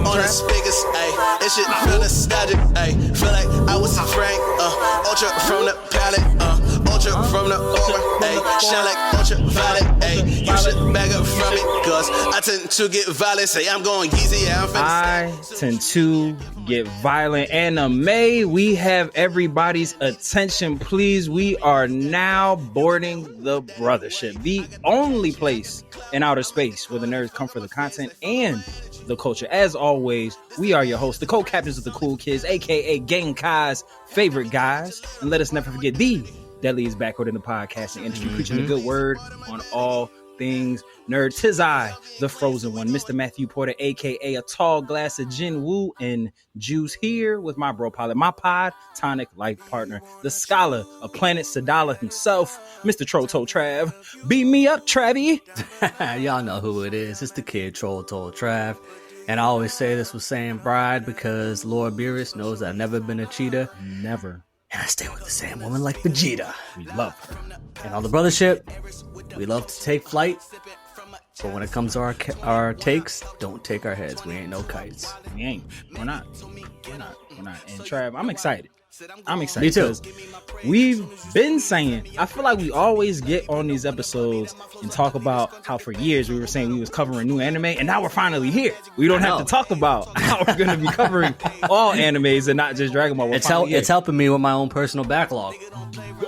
on the speakers, ayy. This shit feel nostalgic, ayy. Feel like I was Frank, ultra from the palette, ultra from the aura, ayy. Shine like ultraviolet, ayy. You should back up from me, cause I tend to get violent. Say I'm going easy, yeah, I'm finna. I tend to get violent. Anime, we have everybody's attention, please. We are now boarding the Brothership, the only place in outer space where the nerds come for the content and the culture. As always, we are your hosts, the co-captains of the cool kids, aka Gang Kai's favorite guys. And let us never forget, the deadliest backward in the podcasting industry, preaching the good word on all things nerd. 'Tis I, the frozen one, Mr. Matthew Porter, aka a tall glass of gin, woo, and juice, here with my bro pilot, my pod tonic life partner, the scholar of Planet Sadala himself, Mr. Troto Trav. Beat me up, Travie. Y'all know who it is. It's the kid Troto Trav. And I always say this with saying bride because Lord Beerus knows I've never been a cheater. Never. And I stay with the same woman like Vegeta. We love her. And on the Brothership, we love to take flight. But when it comes to our takes, don't take our heads. We ain't no kites. We ain't. We're not. And Trav, I'm excited. Me too. We've been saying, I feel like we always get on these episodes and talk about how for years we were saying we was covering new anime, and now we're finally here. We don't have to talk about how we're going to be covering all animes and not just Dragon Ball. It's helping me with my own personal backlog.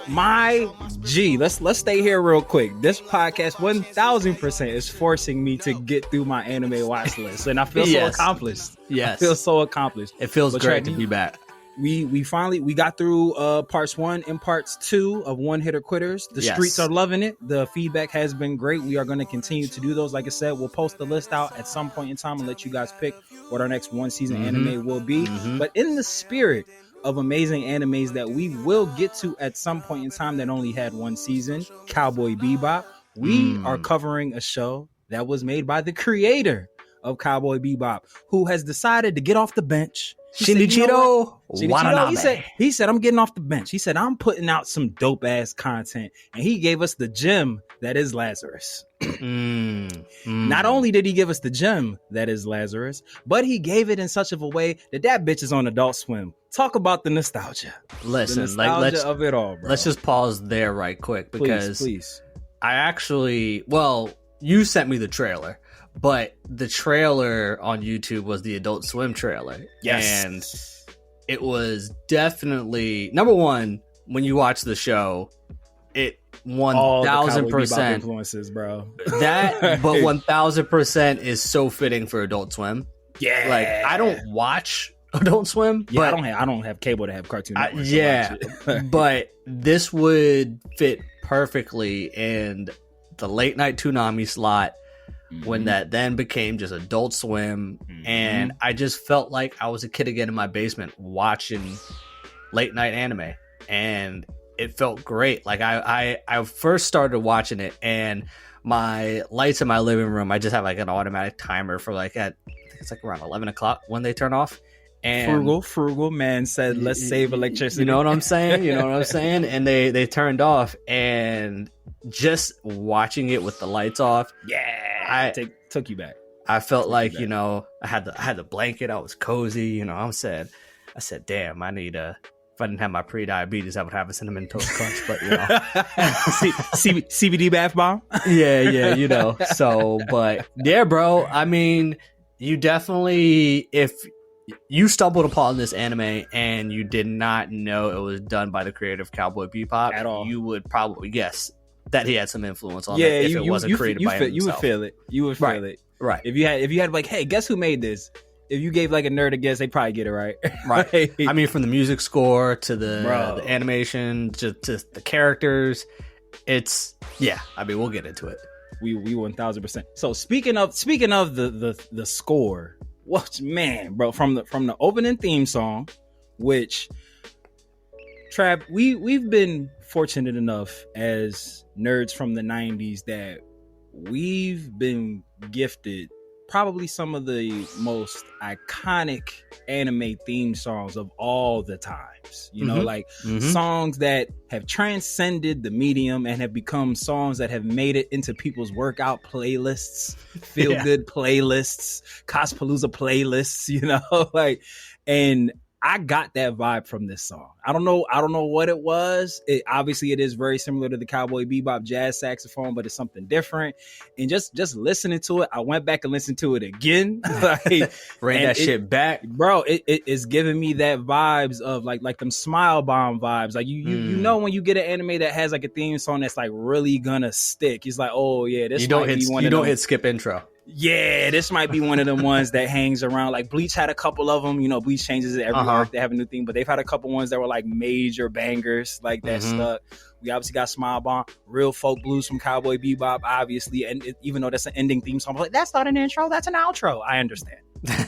My G, let's stay here real quick. This podcast 1000% is forcing me to get through my anime watch list, and I feel so accomplished. Yes, I feel so accomplished. It feels great to be back. We finally got through parts 1 and parts 2 of One Hitter Quitters. The streets are loving it. The feedback has been great. We are going to continue to do those. Like I said, we'll post the list out at some point in time and let you guys pick what our next one season anime will be. But in the spirit of amazing animes that we will get to at some point in time that only had one season, Cowboy Bebop, we are covering a show that was made by the creator of Cowboy Bebop, who has decided to get off the bench. Shinichirō Watanabe. He said, I'm getting off the bench. He said, I'm putting out some dope ass content. And he gave us the gem that is Lazarus. Not only did he give us the gem that is Lazarus, but he gave it in such of a way that bitch is on Adult Swim. Talk about the nostalgia. Listen, the nostalgia of it all, bro. Let's just pause there right quick because please. I actually, you sent me the trailer. But the trailer on YouTube was the Adult Swim trailer. Yes. And it was definitely, number one, when you watch the show, it 1000% influences, bro. That, but 1000% is so fitting for Adult Swim. Yeah. Like, I don't watch Adult Swim. Yeah, but I don't have cable to have Cartoon Network. Yeah. But this would fit perfectly in the late night Toonami slot. When that then became just Adult Swim, and I just felt like I was a kid again in my basement watching late night anime, and it felt great. Like I first started watching it, and my lights in my living room, I just have like an automatic timer for like I think it's like around 11 o'clock when they turn off. And frugal man said, "Let's save electricity." You know what I'm saying? And they turned off, and just watching it with the lights off, took you back. I felt like I had the blanket. I was cozy. I said, damn, I need if I didn't have my pre-diabetes, I would have a cinnamon toast crunch. But CBD bath bomb. Yeah. So, but yeah, bro. I mean, you definitely, if you stumbled upon this anime and you did not know it was done by the creator of Cowboy Bebop at all, you would probably guess that he had some influence on it if it wasn't created by himself. You would feel it. You would feel it. Right. If you had like, hey, guess who made this? If you gave like a nerd a guess, they probably get it right. Right. I mean, from the music score to the animation to the characters, it's I mean, we'll get into it. We 1000%. So speaking of the score, what man, bro, from the opening theme song, which Trav, we've been fortunate enough as nerds from the 90s that we've been gifted probably some of the most iconic anime theme songs of all the times. You know, like songs that have transcended the medium and have become songs that have made it into people's workout playlists, feel good playlists, Cospalooza playlists, you know, like, and I got that vibe from this song. I don't know what it was. Obviously it is very similar to the Cowboy Bebop jazz saxophone, but it's something different. And just listening to it, I went back and listened to it again. Like, ran that shit back, bro. It is giving me that vibes of like them Smile Bomb vibes. Like you know when you get an anime that has like a theme song that's like really gonna stick. It's like, oh yeah, this might be one of them. You don't hit skip intro. Yeah, this might be one of them ones that hangs around. Like Bleach had a couple of them. You know, Bleach changes it every arc. They have a new thing, but they've had a couple ones that were like major bangers, like that stuck. We obviously got Smile Bomb, Real Folk Blues from Cowboy Bebop, obviously. And even though that's an ending theme song, I'm like, that's not an intro, that's an outro. I understand.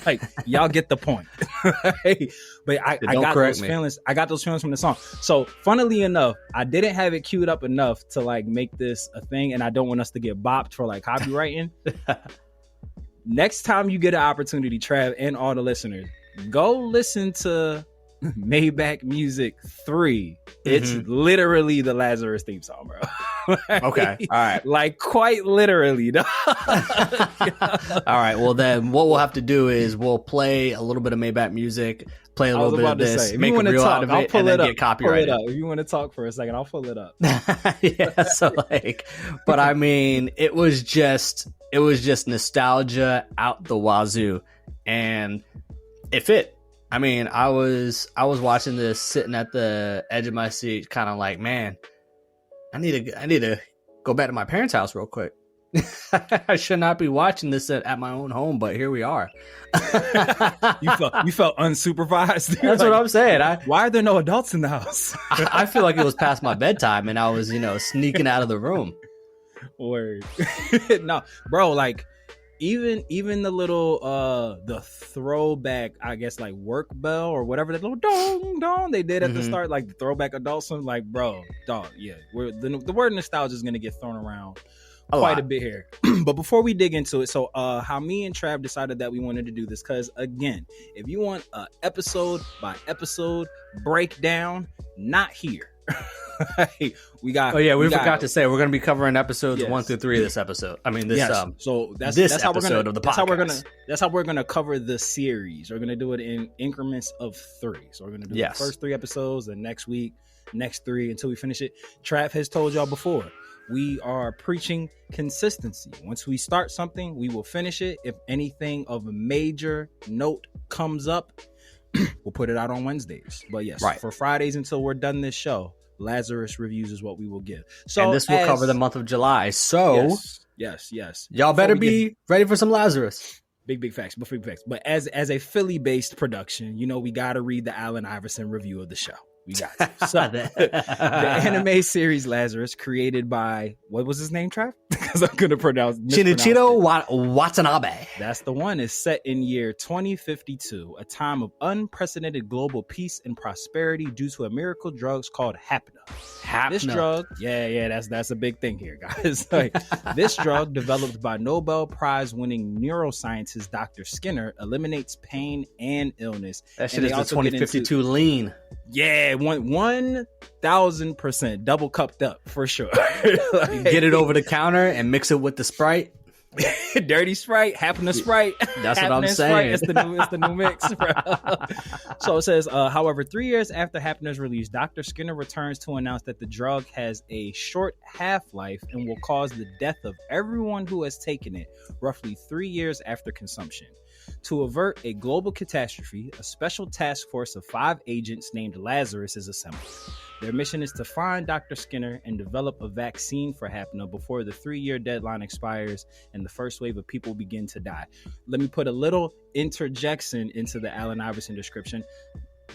Like, y'all get the point. But I got those feelings. I got those feelings from the song. So funnily enough, I didn't have it queued up enough to like make this a thing, and I don't want us to get bopped for like copywriting. Next time you get an opportunity, Trav and all the listeners, go listen to Maybach Music 3. It's literally the Lazarus theme song, bro. Like, okay, all right, like quite literally. All right, well then what we'll have to do is we'll play a little bit of Maybach Music, play a little bit of this, make a reel out of it, and then get copyrighted. If you want to talk for a second, I'll pull it up. Yeah, so like, but I mean, it was just nostalgia out the wazoo, and it fit. I mean, I was watching this, sitting at the edge of my seat, kind of like, man, I need to go back to my parents' house real quick. I should not be watching this at my own home, but here we are. You felt unsupervised. That's like, what I'm saying. Why are there no adults in the house? I feel like it was past my bedtime, and I was, sneaking out of the room. Word. No, bro, like even the little the throwback, I guess, like work bell or whatever, that little dong dong they did at the start, like the throwback adult song, like, bro, dog, yeah, the word nostalgia is gonna get thrown around quite a bit here. But before we dig into it, so how me and Trav decided that we wanted to do this, because again, if you want a episode by episode breakdown, not here. We forgot to say we're going to be covering episodes 1 through 3 of this episode. I mean, so that's how we're going to, that's how we're going to cover the series. We're going to do it in increments of 3. So we're going to do the first 3 episodes, and next week, next 3 until we finish it. Trav has told y'all before, we are preaching consistency. Once we start something, we will finish it. If anything of a major note comes up, we'll put it out on Wednesdays. But yes, for Fridays until we're done this show, Lazarus reviews is what we will give. So, and this will cover the month of July. So yes. Y'all better be ready for some Lazarus. Big facts. But as a Philly-based production, we got to read the Allen Iverson review of the show. We got to. So, the anime series Lazarus, created by, what was his name, Trav? Because I'm going to pronounce Shinichirō Watanabe. That's the one. Is set in year 2052, a time of unprecedented global peace and prosperity due to a miracle drug called Hapna. This drug, that's a big thing here, guys. Like, this drug, developed by Nobel Prize winning neuroscientist Dr. Skinner, eliminates pain and illness. That shit is the 2052 lean. Yeah, 1,000% double cupped up for sure. Like, get it over the counter and mix it with the Sprite. Dirty Sprite, Hapna Sprite. That's what I'm saying. It's the new mix, bro. So it says, however, 3 years after Hapna's release, Dr. Skinner returns to announce that the drug has a short half-life and will cause the death of everyone who has taken it roughly 3 years after consumption. To avert a global catastrophe, a special task force of 5 agents named Lazarus is assembled. Their mission is to find Dr. Skinner and develop a vaccine for Hapna before the 3-year deadline expires and the first wave of people begin to die. Let me put a little interjection into the Allen Iverson description.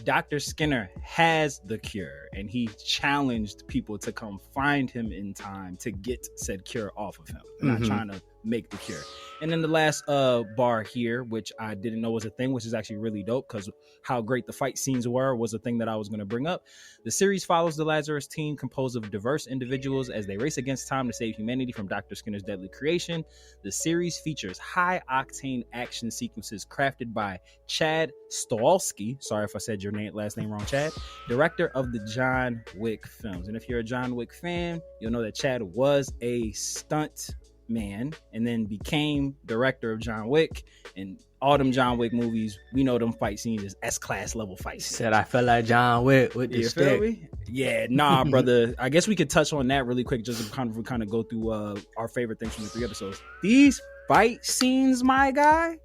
Dr. Skinner has the cure, and he challenged people to come find him in time to get said cure off of him. I'm not trying to make the cure. And then the last bar here, which I didn't know was a thing, which is actually really dope because how great the fight scenes were was a thing that I was going to bring up. The series follows the Lazarus team composed of diverse individuals as they race against time to save humanity from Dr. Skinner's deadly creation. The series features high-octane action sequences crafted by Chad Stahelski, sorry if I said your last name wrong, Chad, director of the John Wick films. And if you're a John Wick fan, you'll know that Chad was a stunt man and then became director of John Wick, and all them John Wick movies, we know them fight scenes is S-class level fight scenes. Said I felt like John Wick with the stick. Feel me? Yeah, nah, brother. I guess we could touch on that really quick just to kind of go through our favorite things from the 3 episodes. These fight scenes, my guy.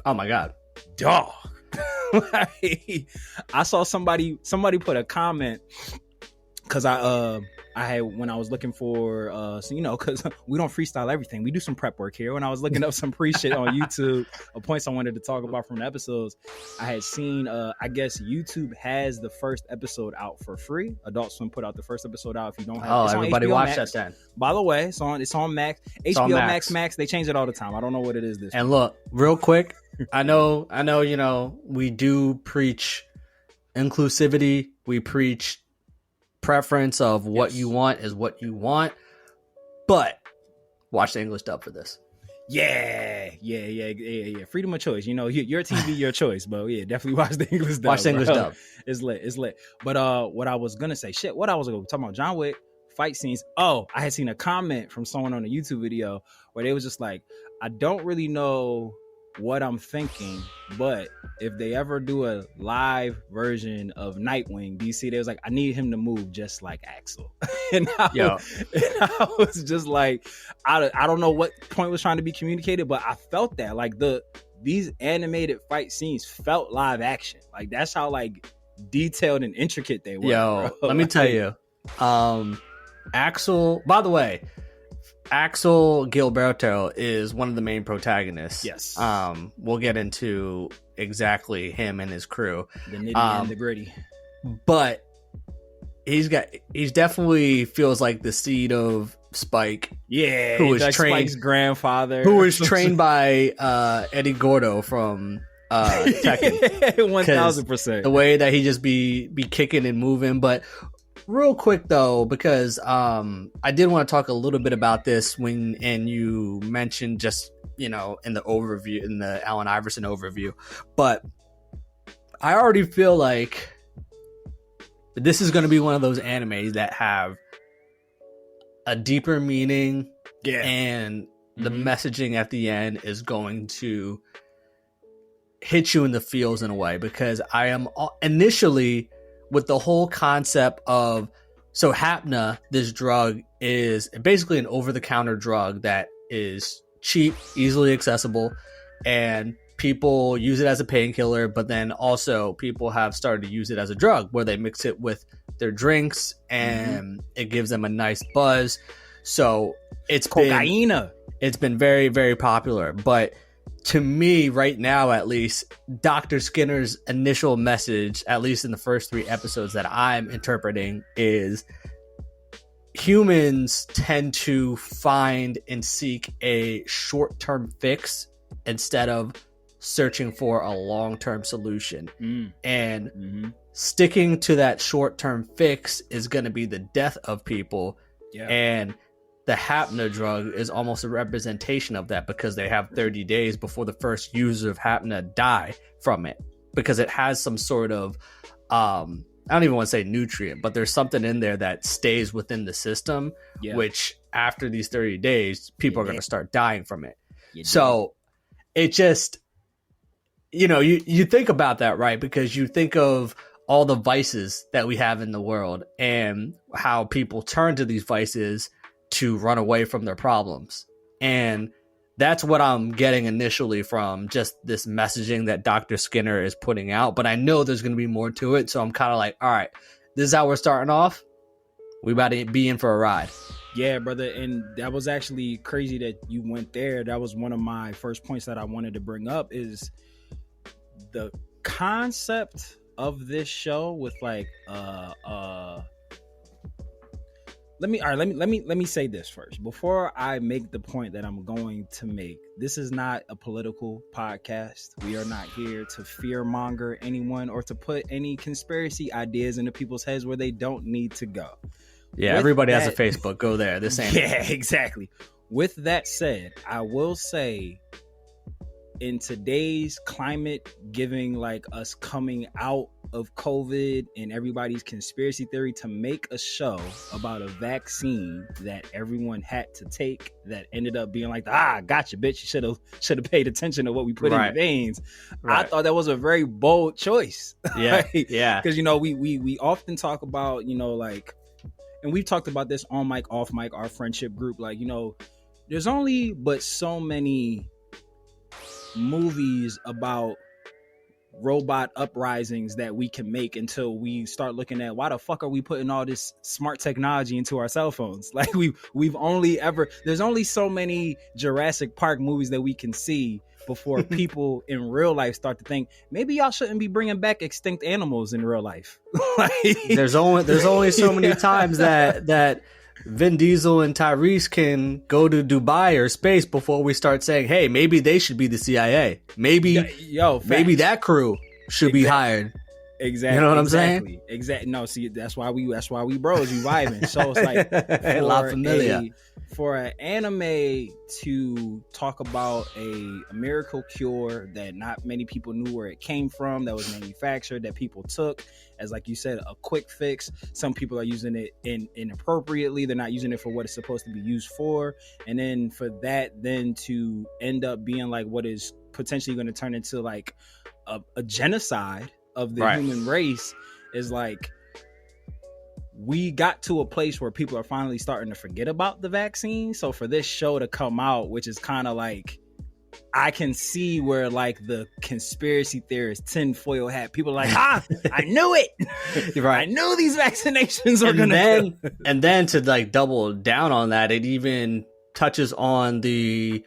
Oh my god, dog. Like, I saw somebody put a comment because I had, when I was looking for so, you know, because we don't freestyle everything, we do some prep work here. When I was looking up some pre shit on YouTube of points I wanted to talk about from the episodes, I had seen I guess YouTube has the first episode out for free. Adult Swim put out the first episode out. If you don't have, everybody watch Max. that then. By the way, it's on Max. HBO Max. They change it all the time. I don't know what it is this and week. Look, real quick, I know, you know, we do preach inclusivity, we preach preference of what you want is what you want, but watch the English dub for this. Yeah. Freedom of choice. You know, your TV, your choice, bro. Yeah, definitely watch the English dub. Watch the English dub. It's lit. But what I was gonna say, what I was gonna talk about John Wick fight scenes. Oh, I had seen a comment from someone on a YouTube video where they was just like, I don't really know what I'm thinking, but if they ever do a live version of Nightwing DC, they was like, I need him to move just like Axel. and I was just like, I don't know what point was trying to be communicated, but I felt that like these animated fight scenes felt live action. Like that's how like detailed and intricate they were. Let me tell you, Axel, by the way, Axel Gilberto is one of the main protagonists. Yes. We'll get into exactly him and his crew. The nitty and the gritty. But he's definitely feels like the seed of Spike. Yeah. Who was like trained Spike's grandfather. Who was trained by Eddie Gordo from Tekken. 1000%. The way that he just be kicking and moving. But real quick though, because I did want to talk a little bit about this and you mentioned just, you know, in the overview, in the Allen Iverson overview, but I already feel like this is going to be one of those animes that have a deeper meaning, and the messaging at the end is going to hit you in the feels in a way, because I am initially with the whole concept of, so Hapna, this drug is basically an over-the-counter drug that is cheap, easily accessible, and people use it as a painkiller, but then also people have started to use it as a drug where they mix it with their drinks and it gives them a nice buzz. So it's been very, very popular. But to me right now, at least, Dr. Skinner's initial message, at least in the first 3 episodes that I'm interpreting, is humans tend to find and seek a short-term fix instead of searching for a long-term solution. And sticking to that short-term fix is going to be the death of people. And the Hapna drug is almost a representation of that, because they have 30 days before the first user of Hapna die from it, because it has some sort of I don't even want to say nutrient, but there's something in there that stays within the system, which after these 30 days people are going to start dying from it. So it just, you know, you think about that, right? Because you think of all the vices that we have in the world and how people turn to these vices to run away from their problems. And that's what I'm getting initially from just this messaging that Dr. Skinner is putting out. But I know there's going to be more to it. So I'm kind of like, all right, this is how we're starting off. We about to be in for a ride. Yeah, brother. And that was actually crazy that you went there. That was one of my first points that I wanted to bring up, is the concept of this show with like Let me say this first before I make the point that I'm going to make. This is not a political podcast. We are not here to fearmonger anyone or to put any conspiracy ideas into people's heads where they don't need to go. Yeah, everybody has a Facebook. Go there. This ain't. Yeah, exactly. With that said, I will say, in today's climate, giving like us coming out of COVID and everybody's conspiracy theory, to make a show about a vaccine that everyone had to take that ended up being like, gotcha, bitch, you should have paid attention to what we put in your veins. I thought that was a very bold choice. Yeah, yeah, because we often talk about, like, and we've talked about this on mic, off mic, our friendship group, like, there's only but so many movies about robot uprisings that we can make until we start looking at why the fuck are we putting all this smart technology into our cell phones. Like there's only so many Jurassic Park movies that we can see before people in real life start to think maybe y'all shouldn't be bringing back extinct animals in real life. Like, there's only so many times that Vin Diesel and Tyrese can go to Dubai or space before we start saying, hey, maybe they should be the CIA. Maybe that crew should be hired. Exactly. You know what I'm saying? Exactly. No, see, that's why we bros, we vibing. So it's like La Familia. For an anime to talk about a miracle cure that not many people knew where it came from, that was manufactured, that people took as, like you said, a quick fix. Some people are using it inappropriately. They're not using it for what it's supposed to be used for. And then for that then to end up being like what is potentially going to turn into like a genocide of the human race is like, we got to a place where people are finally starting to forget about the vaccine. So for this show to come out, which is kind of like, I can see where like the conspiracy theorist tinfoil hat people are like, I knew it. Right. I knew these vaccinations were gonna and then to like double down on that, it even touches on the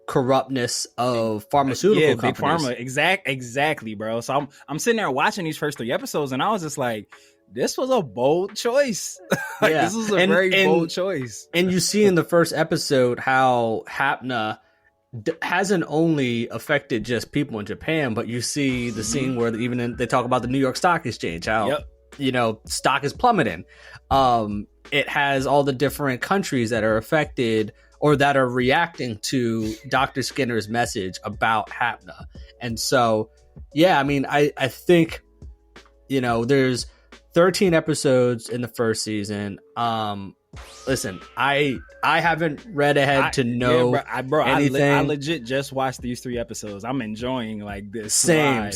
corruptness of pharmaceutical companies. Big pharma. Exactly, bro. So I'm sitting there watching these first 3 episodes and I was just like, this was a bold choice. This was a very bold choice. And you see in the first episode how Hapna hasn't only affected just people in Japan, but you see the scene where they talk about the New York Stock Exchange, how stock is plummeting. It has all the different countries that are affected or that are reacting to Dr. Skinner's message about Hapna. And so, yeah, I mean, I think, there's 13 episodes in the first season. Listen, I haven't read ahead to know anything. I legit just watched these 3 episodes. I'm enjoying like this. Same.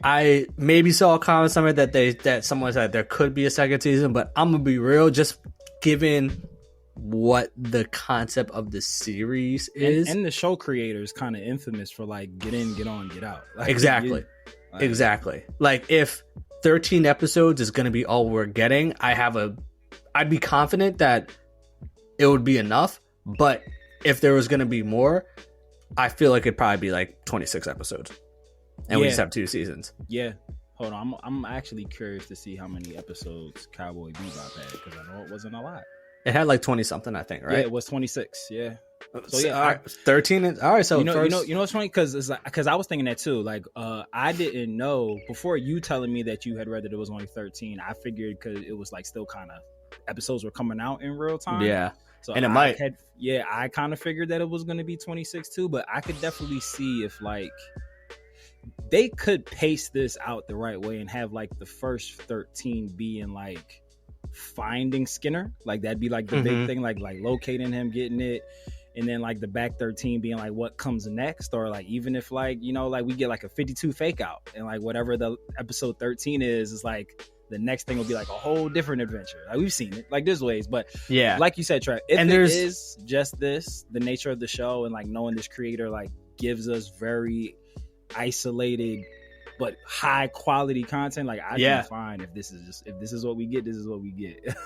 I maybe saw a comment somewhere that someone said there could be a second season, but I'm gonna be real. Just given what the concept of the series is, and the show creator is kind of infamous for like get in, get on, get out. Like, exactly. Like if 13 episodes is going to be all we're getting, I'd be confident that it would be enough, but if there was going to be more, I feel like it'd probably be like 26 episodes and we just have 2 seasons. Yeah. Hold on. I'm actually curious to see how many episodes Cowboy Bebop had, because I know it wasn't a lot. It had like 20 something, I think, right? Yeah, it was 26. Yeah. So yeah, 13. All right. So you know what's funny? Because I was thinking that too. Like, I didn't know before you telling me that you had read that it was only 13. I figured because it was like still kind of episodes were coming out in real time. Yeah. So and I kind of figured that it was going to be 26 too. But I could definitely see if like they could pace this out the right way and have like the first 13 being like finding Skinner, like that'd be like the big thing, like locating him, getting it, and then like the back 13 being like what comes next, or like even if like like we get like a 52 fake out and like whatever the episode 13 is like the next thing will be like a whole different adventure. Like we've seen it like there's ways, but yeah, like you said, Trav, if it is just this, the nature of the show and like knowing this creator like gives us very isolated but high quality content, like I'd be fine if this is what we get, this is what we get.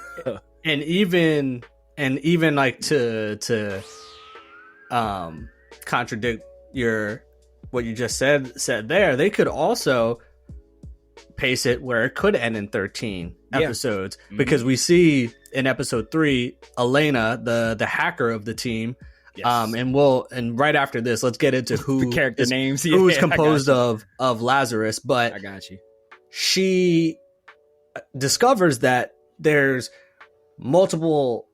and even like to contradict what you just said there, they could also pace it where it could end in 13 episodes, because we see in episode 3, Elena, the hacker of the team. Yes. And right after this, let's get into who the character names. Who is composed of Lazarus. But I got you. She discovers that there's multiple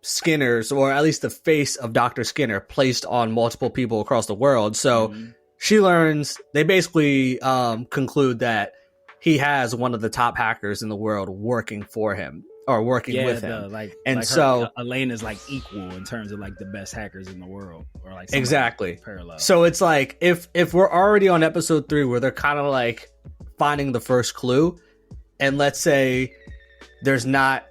Skinners, or at least the face of Dr. Skinner, placed on multiple people across the world. So she learns, they basically conclude that he has one of the top hackers in the world working for him, or working with him. Elena's like equal in terms of like the best hackers in the world, or like exactly parallel. So it's like if we're already on episode 3 where they're kind of like finding the first clue, and let's say there's not,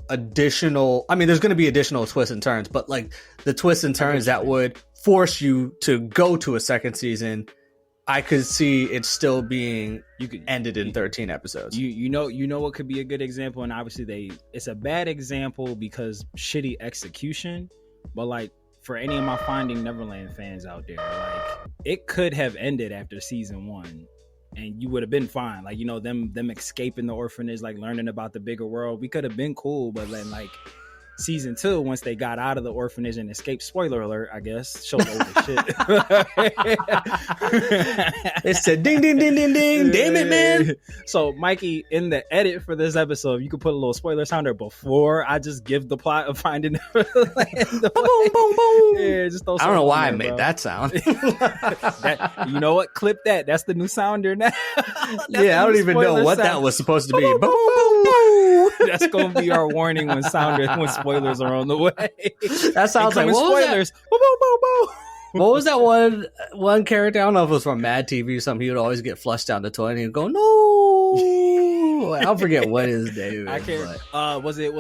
additional, I mean, there's going to be additional twists and turns, but like the twists and turns that would force you to go to a second season, I could see it still being ended in 13 episodes. You know what could be a good example, and obviously it's a bad example because shitty execution, but like for any of my Finding Neverland fans out there, like it could have ended after season 1. And you would have been fine. Like, them escaping the orphanage, like learning about the bigger world. We could have been cool, but then like season 2, once they got out of the orphanage and escaped, spoiler alert, I guess, showed over shit. It said ding, ding, ding, ding, ding. Damn it, man. So, Mikey, in the edit for this episode, you could put a little spoiler sounder before I just give the plot of Finding Neverland. Boom, boom, boom. Yeah, just throw I don't know why I there, made bro. that sound. You know what? Clip that. That's the new sounder now. Yeah, I don't even know what that was supposed to be. Boom, boom, boom. That's going to be our warning when spoilers are on the way. That sounds like spoilers. What was that one character? I don't know if it was from Mad TV or something. He would always get flushed down the toilet and he'd go, no. I'll forget what his name is. I can't. Was it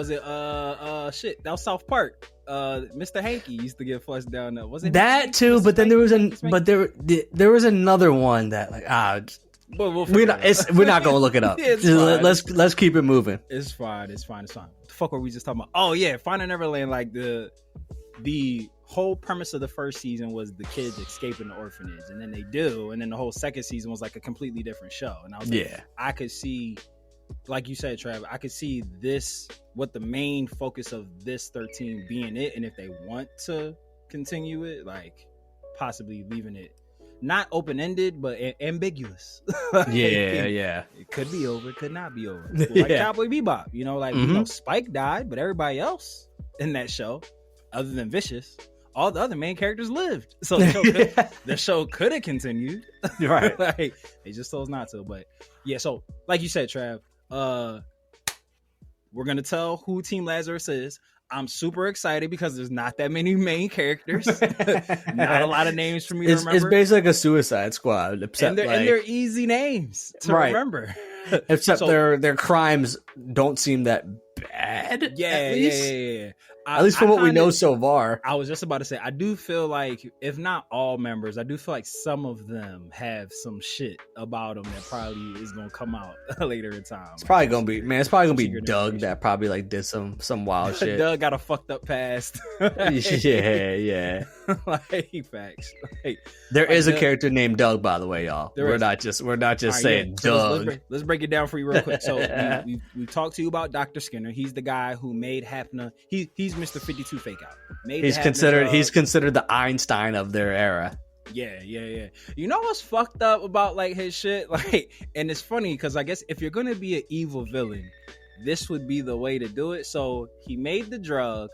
shit? That was South Park. Mr. Hanky used to get flushed down. Was it that too? But then there was another one that like we're not gonna look it up. Let's keep it moving. It's fine. What the fuck were we just talking about? Oh yeah, Finding Neverland. Like the whole premise of the first season was the kids escaping the orphanage, and then they do, and then the whole second season was like a completely different show. And I was like, I could see, like you said, Trav, I could see this, what the main focus of this 13 being it, and if they want to continue it, like possibly leaving it not open-ended but ambiguous. It could be over, it could not be over, like Cowboy Bebop. Spike died, but everybody else in that show, other than Vicious, all the other main characters lived, so the show could have continued, right? Like they just chose not to. But yeah, so like you said, Trav, we're gonna tell who Team Lazarus is. I'm super excited because there's not that many main characters. Not a lot of names for me to remember. It's basically like a Suicide Squad, except and they're easy names to remember. Except their crimes don't seem that bad. Yeah. At least from what we know so far. I was just about to say, I do feel like, if not all members, I do feel like some of them have some shit about them that probably is going to come out later in time. It's probably going to be Doug that probably like did some wild shit. Doug got a fucked up past. Yeah. Like, facts. There is a character named Doug, by the way, y'all. We're not just saying Doug. Let's break it down for you real quick. So we talked to you about Dr. Skinner. He's the guy who made Hapna. He's Mr. 52 fake out. He's considered the Einstein of their era. Yeah. You know what's fucked up about like his shit? Like, and it's funny because I guess if you're gonna be an evil villain, this would be the way to do it. So he made the drug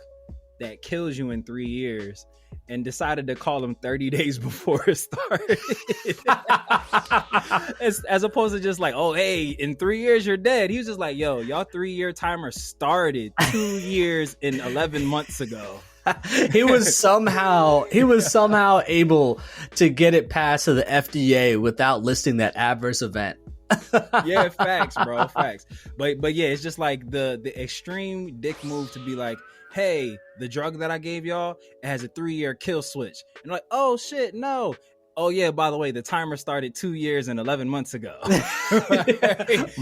that kills you in 3 years and decided to call him 30 days before it started. as opposed to just like, oh, hey, in 3 years you're dead. He was just like, yo, y'all 3-year timer started 2 years and 11 months ago. He was somehow able to get it passed to the FDA without listing that adverse event. Yeah, facts, bro, facts. But yeah, it's just like the extreme dick move to be like, hey, the drug that I gave y'all, it has a 3-year kill switch. And like, oh shit, no. Oh yeah, by the way, the timer started 2 years and 11 months ago.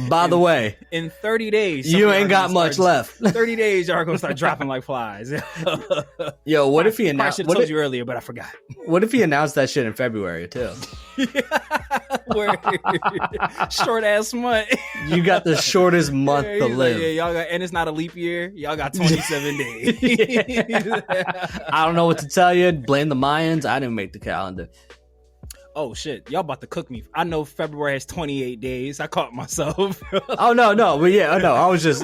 By the way, in 30 days, you ain't got much left. 30 days, y'all are gonna start dropping like flies. Yo, what if he I announced? should have told you earlier, but I forgot. What if he announced that shit in February too? Short ass month. You got the shortest month to He's live. Like, yeah, y'all got, and it's not a leap year. Y'all got 27 days. I don't know what to tell you. Blame the Mayans. I didn't make the calendar. Oh shit, y'all about to cook me. I know February has 28 days. I caught myself. Oh no, but yeah, no, I was just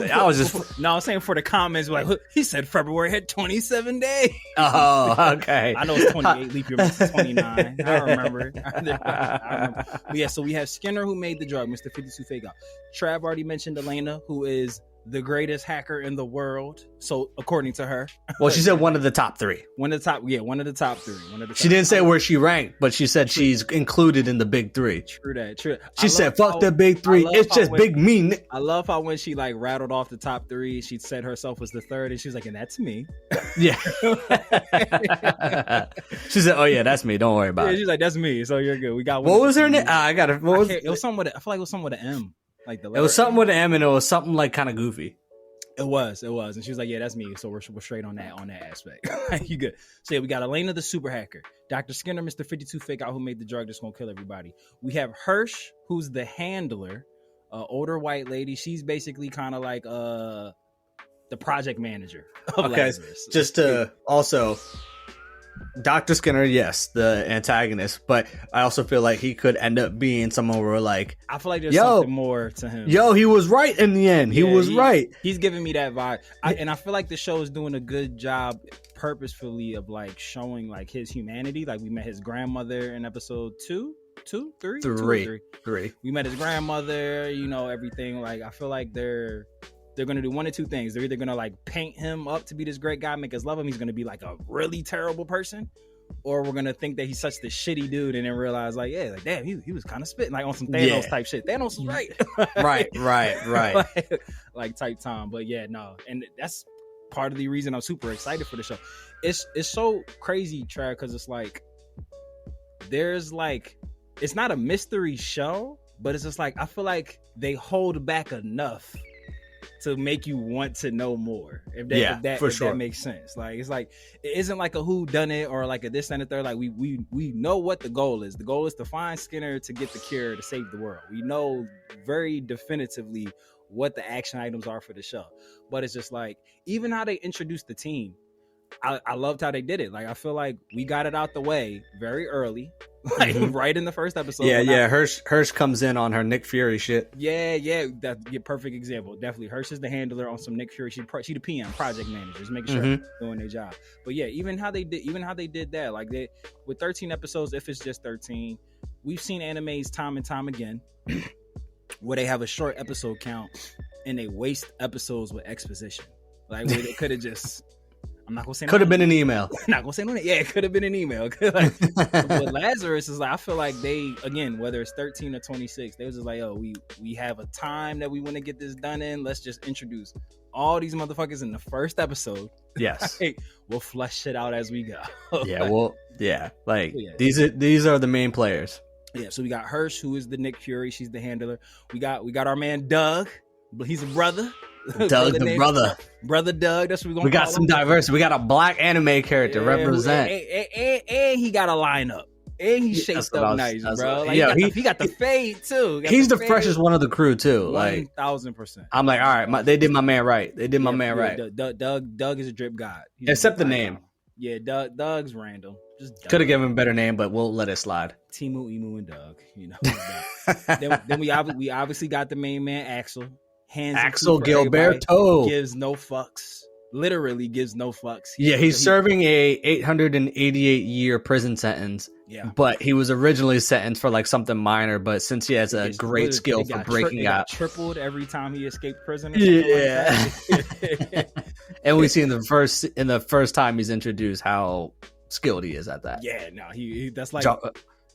No, I'm saying for the comments, like he said February had 27 days. Oh, okay. I know it's 28, leap year, but it's 29. I remember. But yeah, so we have Skinner, who made the drug, Mr. 52 Fake Out. Trav already mentioned Elena, who is the greatest hacker in the world. So according to her. Well, she said one of the top three. One of the top three. She didn't say where she ranked, but she said she's included in the big three. True that. She said, fuck the big three. It's just big me. I love how when she like rattled off the top three, she said herself was the third, and she was like, and that's me. Yeah. She said, oh yeah, that's me. Don't worry about it. She's like, that's me. So you're good. We got one. What was her name? I got it. What was it? Was something with I feel like it was something with an M. Like the it was something with an M, and it was something like kind of goofy. It was, and she was like, "Yeah, that's me." So we're straight on that aspect. You good? So yeah, we got Elena, the super hacker, Dr. Skinner, Mr. 52 Fake Out, who made the drug that's gonna kill everybody. We have Hirsch, who's the handler, older white lady. She's basically kind of like the project manager of Lazarus. Just to also. Dr. Skinner, yes, the antagonist, but I also feel like he could end up being someone where like I feel like there's something more to him. Yo, he was right in the end. He was right. He's giving me that vibe, and I feel like the show is doing a good job purposefully of like showing like his humanity. Like we met his grandmother in episode three. We met his grandmother. You know everything. Like I feel like they're going to do one of two things. They're either going to like paint him up to be this great guy, make us love him. He's going to be like a really terrible person. Or we're going to think that he's such the shitty dude and then realize like, yeah, like damn, he was kind of spitting like on some Thanos type shit. Thanos was right. right. like type time. But yeah, no. And that's part of the reason I'm super excited for the show. It's so crazy, Trav, because it's like, there's like, it's not a mystery show, but it's just like, I feel like they hold back enough to make you want to know more. If that makes sense. Like it's like it isn't like a who done it or like a this and a third. Like we know what the goal is. The goal is to find Skinner to get the cure to save the world. We know very definitively what the action items are for the show. But it's just like even how they introduced the team. I loved how they did it. Like I feel like we got it out the way very early. Like right in the first episode. Hirsch comes in on her Nick Fury shit. That's a perfect example. Definitely Hirsch is the handler on some Nick Fury. She the PM, project manager, just making sure they're doing their job. But yeah, even how they did that, like they with 13 episodes, if it's just 13, we've seen animes time and time again where they have a short episode count and they waste episodes with exposition. Like where they could have just I'm not gonna say could have been an email. I'm not gonna say no. Yeah, it could have been an email. Like, with Lazarus is like I feel like they again whether it's 13 or 26, they was just like, oh, we have a time that we want to get this done in. Let's just introduce all these motherfuckers in the first episode. Yes, like, we'll flush shit out as we go. These are the main players. Yeah, so we got Hirsch, who is the Nick Fury. She's the handler. We got our man Doug, but he's a brother. Doug the brother. Brother Doug, that's what we're gonna We got some diversity. We got a black anime character represent. And he got a lineup. And he shaped up nice, bro. Like, he got the fade too. He's the freshest one of the crew too. Like 1000%. I'm like, all right, they did my man right. Doug is a drip god. Except the name. Yeah, Doug's random. Could have given him a better name, but we'll let it slide. Timu, Emu, and Doug. You know. then we obviously got the main man Axel. Axel Gilberto gives no fucks. Literally gives no fucks. He's serving a 888-year prison sentence. Yeah, but he was originally sentenced for like something minor. But since he has a great skill for breaking out, tripled every time he escaped prison. And we see in the first time he's introduced how skilled he is at that. Yeah, no, he that's like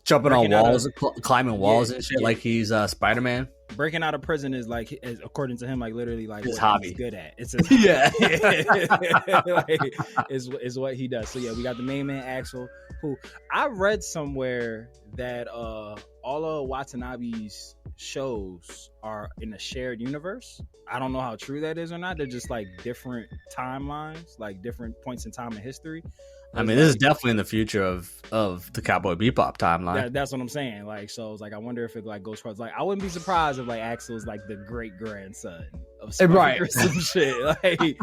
jumping on walls, climbing walls and shit, like he's Spider-Man. Breaking out of prison is like, according to him, like literally like his what hobby. He's good at. It's his hobby. Like, is what he does. So yeah, we got the main man Axel, Who I read somewhere that all of Watanabe's shows are in a shared universe. I don't know how true that is or not. They're just like different timelines, like different points in time in history. I mean, this is definitely in the future of the Cowboy Bebop timeline. That's what I'm saying. Like, so it's like I wonder if it like goes across. Like, I wouldn't be surprised if like Axel's like the great grandson of Spike Right. or some shit. Like,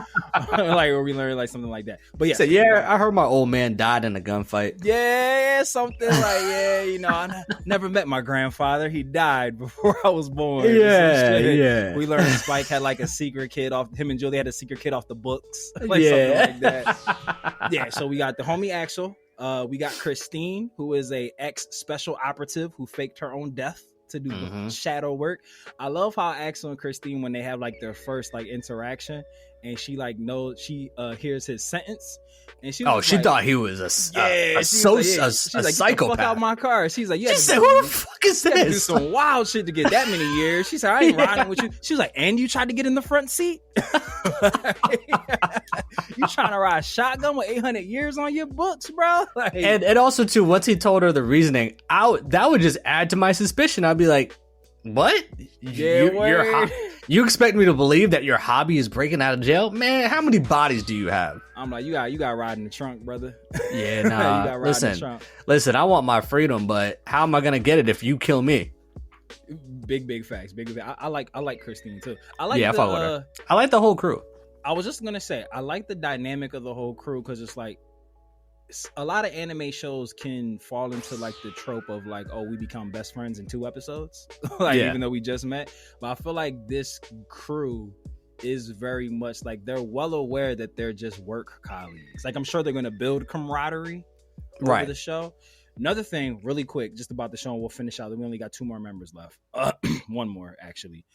like or we learn like something like that. But yeah, So, yeah, I heard my old man died in a gunfight. yeah, something like I never met my grandfather. He died before I was born. Yeah. We learned Spike had like a secret kid off. Him and Julie had a secret kid off the books. Like something like that. Yeah. So we got the homie Axel. We got Christine, who is a ex-special operative who faked her own death to do shadow work. I love how Axel and Christine, when they have like their first like interaction, and she like knows, she hears his sentence, and she thought he was a psychopath. Get the fuck out my car. She's like, she said, who the fuck is you had to do this? some wild shit to get that many years. She said, I ain't riding with you. She was like, and you tried to get in the front seat? You trying to ride shotgun with 800 years on your books, bro? Like, and also too, once he told her the reasoning, that would just add to my suspicion. I'd be like, what? You expect me to believe that your hobby is breaking out of jail? Man, how many bodies do you have? I'm like, you got to ride in the trunk, brother. Yeah, nah. Listen, I want my freedom, but how am I gonna get it if you kill me? Big facts. I like Christine too. I fuck with her. I like the whole crew. I was just gonna say, I like the dynamic of the whole crew because it's like a lot of anime shows can fall into like the trope of like, oh, we become best friends in 2 episodes, even though we just met. But I feel like this crew is very much like they're well aware that they're just work colleagues. Like I'm sure they're gonna build camaraderie over the show. Another thing, really quick, just about the show, and we'll finish out. We only got 2 more members left. 1 more actually.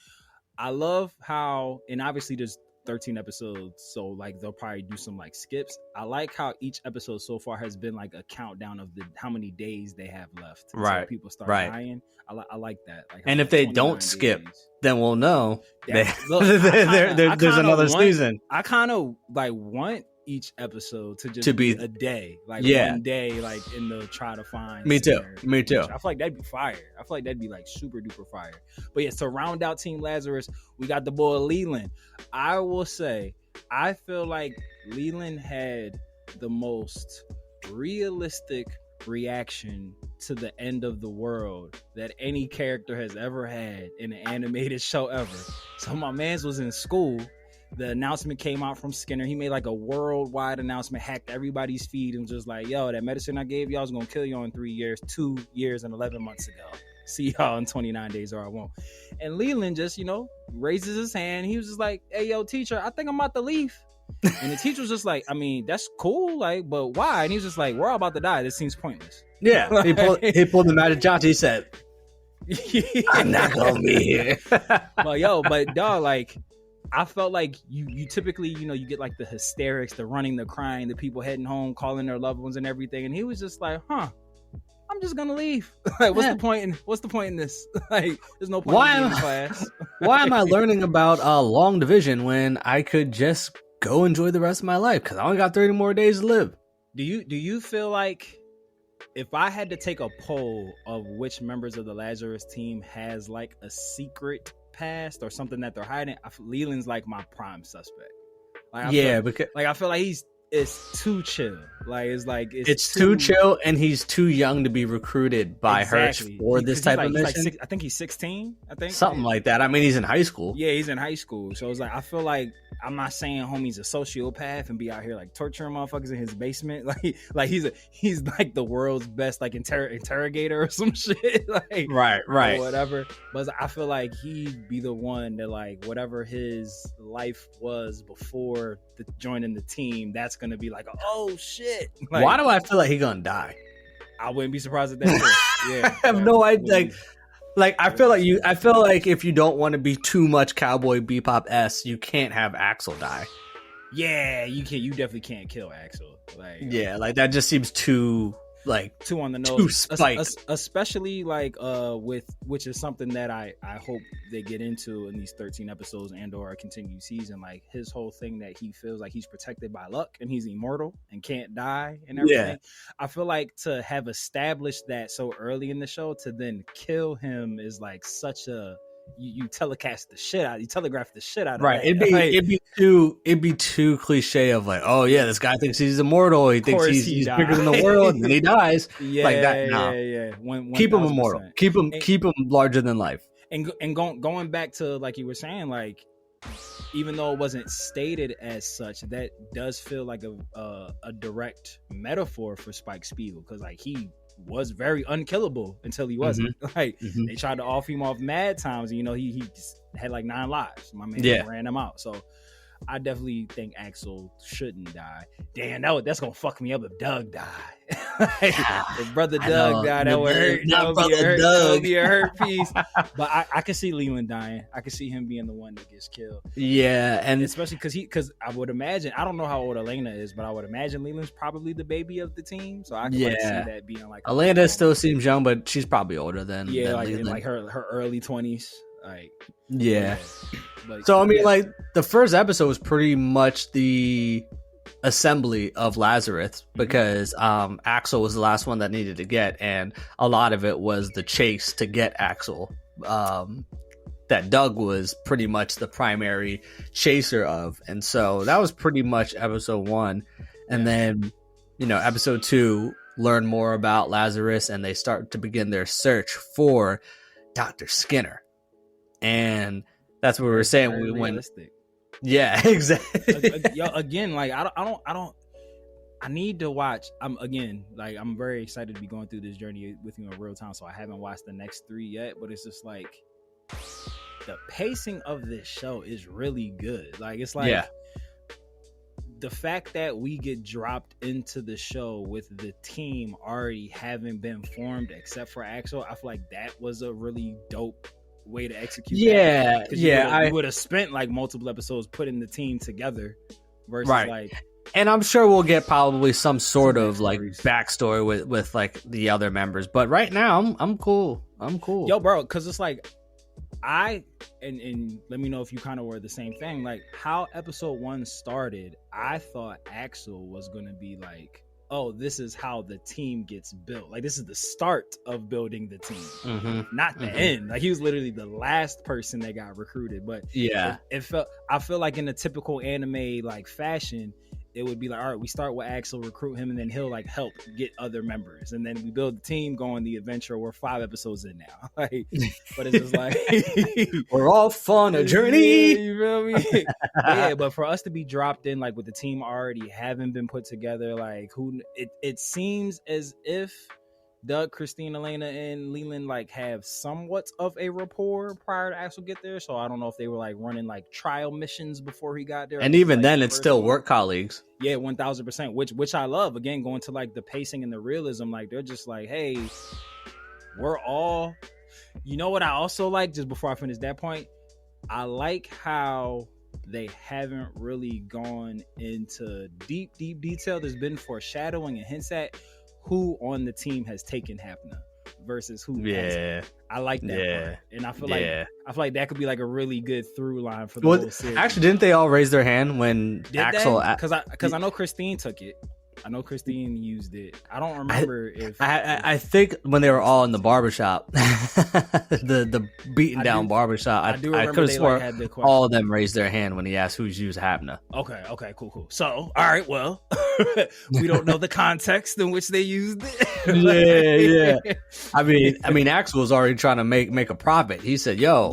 I love how, and obviously there's 13 episodes, so like they'll probably do some like skips. I like how each episode so far has been like a countdown of how many days they have left until people start dying. I like that. Like, and if they don't skip, then we'll know there's another season. I kind of like want each episode to be a day, like 1 day, like in the try to find. Me too. I feel like that'd be fire. I feel like that'd be like super duper fire. But yeah, to round out Team Lazarus, we got the boy Leland. I will say, I feel like Leland had the most realistic reaction to the end of the world that any character has ever had in an animated show ever. So my man's was in school. The announcement came out from Skinner. He made like a worldwide announcement, hacked everybody's feed, and was just like, yo, that medicine I gave y'all was going to kill y'all in 3 years, 2 years and 11 months ago. See y'all in 29 days or I won't. And Leland just, raises his hand. He was just like, hey, yo, teacher, I think I'm about to leave. And the teacher was just like, I mean, that's cool, like, but why? And he was just like, we're all about to die. This seems pointless. Yeah, he pulled the Magic Johnson. He said, I'm not going to be here. But dog, like, I felt like you typically, you get like the hysterics, the running, the crying, the people heading home, calling their loved ones and everything. And he was just like, I'm just gonna leave. Like, what's the point in this? Like, there's no point in class. Why am I learning about long division when I could just go enjoy the rest of my life? Because I only got 30 more days to live. Do you feel like if I had to take a poll of which members of the Lazarus team has like a secret past or something that they're hiding, Leland's like my prime suspect. Like, I feel like it's too chill. Like it's too chill, and he's too young to be recruited by her for this type of mission. I think he's 16. I think something like that. I mean, he's in high school. Yeah, he's in high school. So it's like I feel like I'm not saying homie's a sociopath and be out here like torturing motherfuckers in his basement. Like he's like the world's best like interrogator or some shit. Like right, or whatever. But I feel like he'd be the one that like whatever his life was before joining the team, that's gonna be like, oh shit. Like, why do I feel like he's gonna die? I wouldn't be surprised at that. Yeah, I have no idea. Like I feel like if you don't want to be too much Cowboy Bebop-esque, you can't have Axel die. Yeah, you definitely can't kill Axel. Like, like that just seems too like too on the too nose, spiked. especially like with which is something that I hope they get into in these 13 episodes and or a continued season. Like his whole thing that he feels like he's protected by luck and he's immortal and can't die and everything. Yeah. I feel like to have established that so early in the show to then kill him is like such a you telegraph the shit out of Right. that. It'd be too cliche of like, oh yeah, this guy thinks he's immortal. He thinks he's bigger than the world, and then he dies. Yeah, like that. No. Yeah. Keep him immortal. Keep him larger than life. And going back to like you were saying, like even though it wasn't stated as such, that does feel like a direct metaphor for Spike Spiegel, because like he was very unkillable until he wasn't. Like they tried to off him off mad times, and he just had like 9 lives. My man ran them out. So I definitely think Axel shouldn't die. Damn, that's gonna fuck me up if Doug died. If brother Doug died, that would hurt. That would be a hurt piece. But I could see Leland dying. I could see him being the one that gets killed. Yeah, and especially because I would imagine, I don't know how old Elena is, but I would imagine Leland's probably the baby of the team. So I can see that being like Elena still seems young, but she's probably older than like her early 20s. Like But, so I mean, like the first episode was pretty much the assembly of Lazarus, because Axel was the last one that needed to get, and a lot of it was the chase to get Axel. That Doug was pretty much the primary chaser of, and so that was pretty much episode 1, and then episode 2 learn more about Lazarus, and they start to begin their search for Dr. Skinner. And that's what we were saying. We went, yeah, exactly. Again, like I need to watch. I'm very excited to be going through this journey with you in real time. So I haven't watched the next 3 yet, but it's just like the pacing of this show is really good. Like it's like the fact that we get dropped into the show with the team already having been formed, except for Axel, I feel like that was a really dope way to execute. I would have spent like multiple episodes putting the team together versus like, and I'm sure we'll get probably some sort of like backstory with like the other members, but right now I'm cool. Yo, bro, because it's like and let me know if you kind of were the same thing. Like how episode 1 started, I thought Axel was gonna be like, oh, this is how the team gets built. Like this is the start of building the team, not the end. Like he was literally the last person that got recruited. But I feel like in a typical anime like fashion, it would be like, all right, we start with Axel, recruit him, and then he'll like help get other members, and then we build the team, go on the adventure. We're 5 episodes in now, like, but it's just like we're all on a journey. You feel me? But for us to be dropped in like with the team already having been put together, like it seems as if Doug, Christine, Elena, and Leland like have somewhat of a rapport prior to Axel get there. So I don't know if they were like running like trial missions before he got there. And even then, it's still work colleagues. Yeah, 1000%. Which I love. Again, going to like the pacing and the realism. Like they're just like, hey, we're all. You know what I also like? Just before I finish that point, I like how they haven't really gone into deep detail. There's been foreshadowing and hints at who on the team has taken Hapna versus who hasn't. I like that part. And I feel like that could be like a really good through line for the whole series. Actually, didn't they all raise their hand when Axel? Because I know Christine took it. I know Christine used it. I don't remember if I think when they were all in the barbershop, the beaten down barbershop. I could have sworn all of them raised their hand when he asked who's used Hapna. Okay, cool. So, all right, well, we don't know the context in which they used it. yeah. I mean, Axel was already trying to make a profit. He said, "Yo,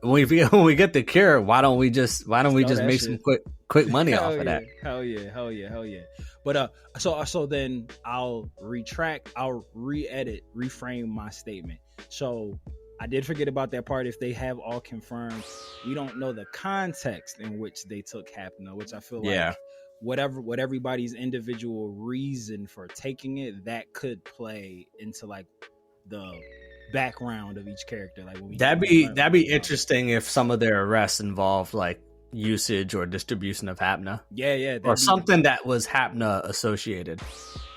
when we get the cure, why don't we just make some quick money off of that?" Hell yeah. But so then I'll re-edit, reframe my statement. So I did forget about that part. If they have all confirmed, we don't know the context in which they took Hapna, which I feel like what everybody's individual reason for taking it, that could play into like the background of each character. Like when we that'd be interesting if some of their arrests involved like usage or distribution of Hapna. Yeah, or something that was Hapna associated.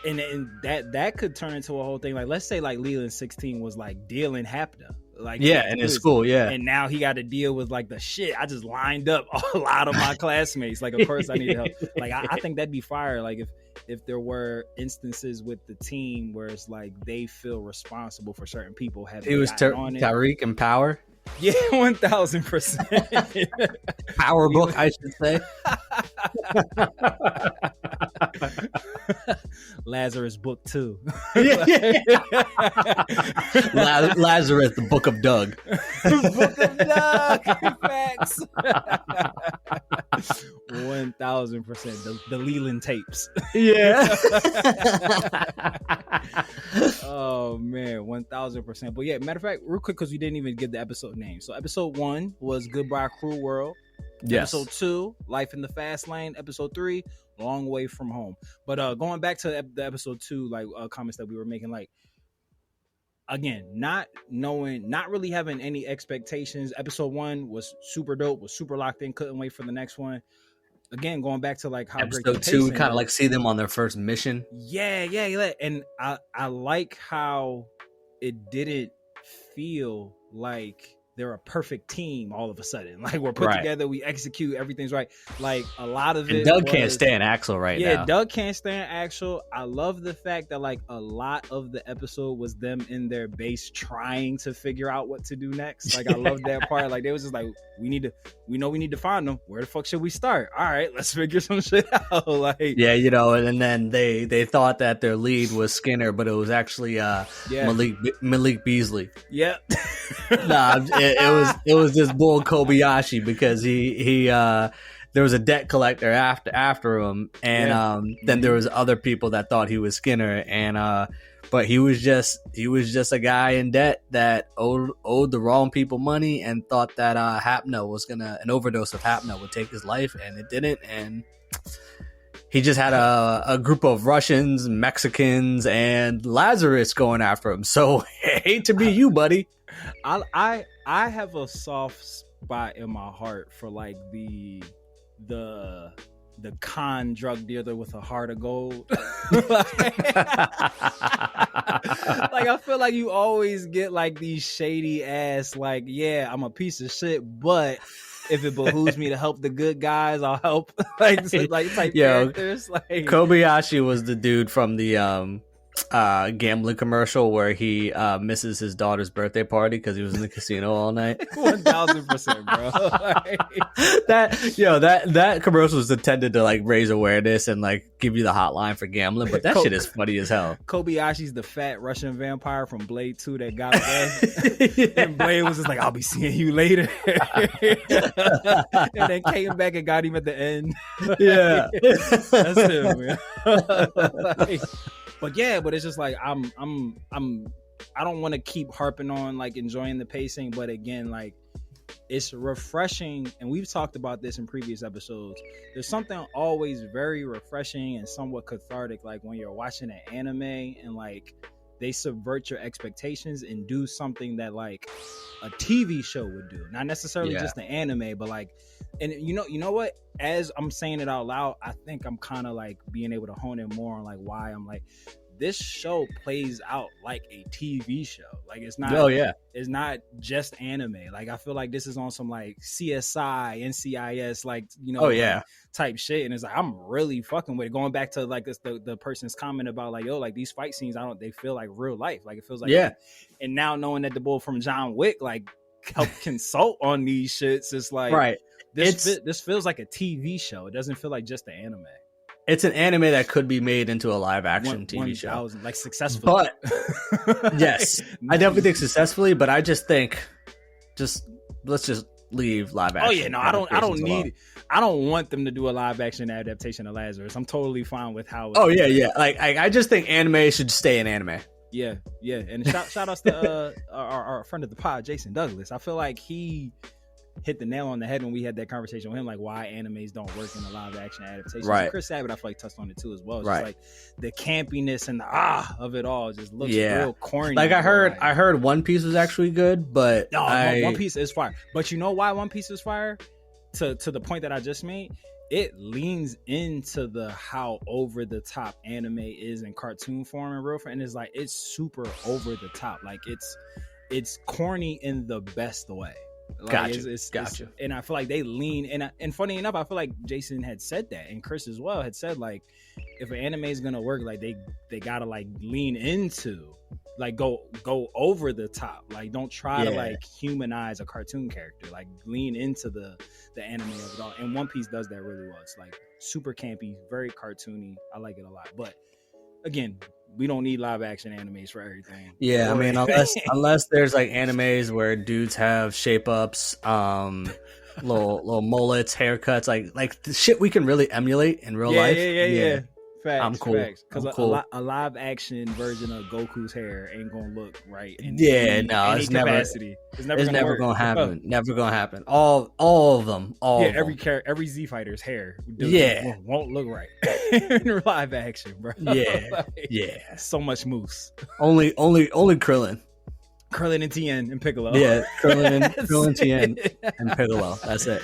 And that could turn into a whole thing. Like, let's say like Leland 16 was like dealing Hapna. Like, yeah, in his school, yeah. And now he got to deal with like the shit. I just lined up a lot of my classmates. Like, of course I need help. Like, I think that'd be fire. Like, if there were instances with the team where it's like they feel responsible for certain people having. It was Tariq and Power. Yeah, 1000%. Power book, I should say. Lazarus book 2. Lazarus, the book of Doug. Book of Doug. Facts. 1000%. The Leland tapes. Yeah. Oh man, 1000%. But yeah, matter of fact, real quick, because we didn't even give the episode name. So episode 1 was Goodbye Cruel World. Yes. Episode 2, Life in the Fast Lane. Episode 3, Long Way from Home. But going back to the episode 2, like comments that we were making, like, again, not really having any expectations. Episode 1 was super dope, was super locked in, couldn't wait for the next one. Again, going back to like how episode great 2, kind of like see them on their first mission. Yeah. And I like how it didn't feel like they're a perfect team all of a sudden. Like, we're put together, we execute, everything's right. Like, a lot of it. Doug can't stand Axel now. Yeah, Doug can't stand Axel. I love the fact that like a lot of the episode was them in their base trying to figure out what to do next. Like, I love that part. Like, they was just like, we know we need to find them. Where the fuck should we start? All right, let's figure some shit out. Like, yeah, and then they thought that their lead was Skinner, but it was actually Malik Beasley. Yep. Nah, it was this bull Kobayashi, because he there was a debt collector after him, and then there was other people that thought he was Skinner, and but he was just a guy in debt that owed the wrong people money, and thought that Hapna was an overdose of Hapna would take his life, and it didn't, and he just had a group of Russians, Mexicans, and Lazarus going after him. So hate to be you, buddy. I have a soft spot in my heart for like the con drug dealer with a heart of gold. Like, I feel like you always get like these shady ass, like, yeah, I'm a piece of shit, but if it behooves me to help the good guys, I'll help. Like type characters. Like, Kobayashi was the dude from the gambling commercial where he misses his daughter's birthday party because he was in the casino all night. 1000%, bro. that commercial was intended to like raise awareness and like give you the hotline for gambling, but that shit is funny as hell. Kobayashi's the fat Russian vampire from Blade 2 that got away. And Blade was just like, I'll be seeing you later. And then came back and got him at the end. Yeah. That's him, man. But it's just like I don't want to keep harping on like enjoying the pacing, but again, like, it's refreshing, and we've talked about this in previous episodes. There's something always very refreshing and somewhat cathartic, like when you're watching an anime and like they subvert your expectations and do something that like a TV show would do, not necessarily just an anime, but like, and you know what? As I'm saying it out loud, I think I'm kind of like being able to hone in more on like why I'm like, this show plays out like a TV show. Like, it's not. Oh yeah, it's not just anime. Like, I feel like this is on some like CSI, NCIS, like, you know, like, type shit. And it's like, I'm really fucking with it. Going back to like this, the person's comment about like, yo, like these fight scenes, they feel like real life. Like, it feels like And now knowing that the boy from John Wick like helped consult on these shits, it's like this feels like a TV show. It doesn't feel like just an anime. It's an anime that could be made into a live action TV show. Like, successfully. But yes, I definitely think successfully, but I just think let's just leave live action. Oh yeah, no, I don't want them to do a live action adaptation of Lazarus. I'm totally fine with how Like, I just think anime should stay in anime. Yeah. And shout outs to our friend of the pod, Jason Douglas. I feel like he hit the nail on the head when we had that conversation with him, like why animes don't work in the live action adaptation. Right. Chris Sabat, I feel like, touched on it too as well. It's just like the campiness and the of it all just looks real corny. Like, I heard One Piece was actually good, but One Piece is fire. But you know why One Piece is fire? to the point that I just made, it leans into the how over the top anime is in cartoon form and real form, and it's like it's super over the top. Like it's corny in the best way. Like, gotcha. And I feel like they lean, and funny enough, I feel like Jason had said that, and Chris as well had said, like, if an anime is gonna work, like they gotta like lean into, like go over the top, like don't try to like humanize a cartoon character, like lean into the anime of it all. And One Piece does that really well. It's like super campy, very cartoony. I like it a lot, but again, we don't need live action animes for everything. Yeah, I mean, unless there's like animes where dudes have shape ups, little mullets, haircuts, like the shit we can really emulate in real life. Yeah. Facts, I'm cool. Because a live action version of Goku's hair ain't gonna look right. It's never gonna happen. Never gonna happen. All of them. Every Z fighter's hair, won't look right in live action, bro. Yeah. So much moose. Only Krillin. Krillin and Tien and Piccolo. Yeah, Krillin, Tien, and Piccolo. That's it.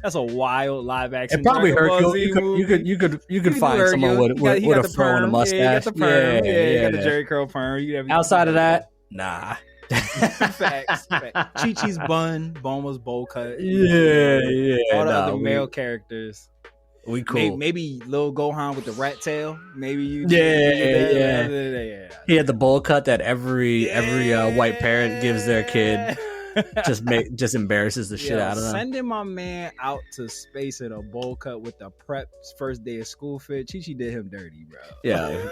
That's a wild live action. It probably Hercule. You could find someone with a fro and a mustache. You got the Jerry curl perm. Outside of that, nah. Facts. Chi-Chi's bun was bowl cut. Yeah. All the other male characters. We cool. Maybe Lil Gohan with the rat tail. Maybe you. Yeah. He had the bowl cut that every white parent gives their kid. Just embarrasses the shit out of them. Sending my man out to space in a bowl cut with the prep first day of school fit. Chi-Chi did him dirty, bro. Yeah.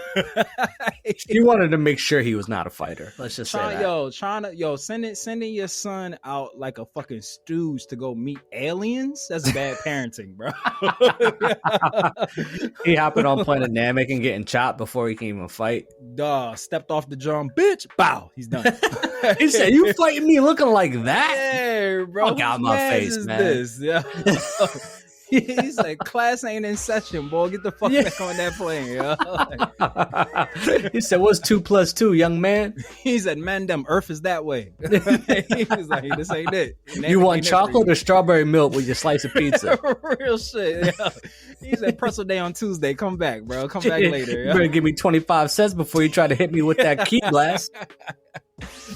He wanted to make sure he was not a fighter. Let's just say that. Sending your son out like a fucking stooge to go meet aliens. That's bad parenting, bro. He hopping on Planet Namek and getting chopped before he can even fight. Stepped off the drum, bitch. Bow. He's done. He said, "You fighting me looking like that?" Yeah, bro. Fuck out my face, man. This? Yeah. He's like, class ain't in session, boy. Get the fuck back on that plane, yo. He said, "What's 2 + 2, young man?" He said, "Man, them Earth is that way." He was like, "This ain't it." You want chocolate or strawberry milk with your slice of pizza? Real shit. Yeah. He said, "Pretzel day on Tuesday. Come back, bro. Come back later." You better give me 25 cents before you try to hit me with that key blast.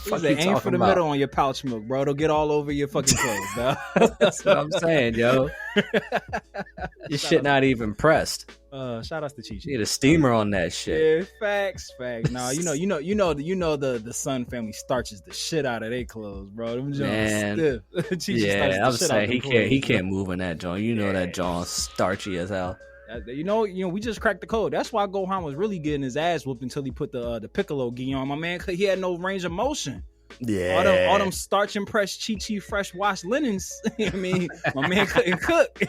He said, "Aim for the middle on your pouch milk, bro. It'll get all over your fucking clothes, bro." That's what I'm saying, yo. Your shit not even pressed. Shout out to Chi-Chi. Need a steamer on that shit. Yeah, facts. No, you know the Sun family starches the shit out of their clothes, bro. Them Jones stiff. Yeah, I'm saying he can't move in that joint. You know that joint's starchy as hell. You know, we just cracked the code. That's why Gohan was really getting his ass whooped until he put the Piccolo gi on. My man, he had no range of motion. Yeah, all them starch impressed Chi-Chi fresh washed linens. I mean, my man couldn't cook.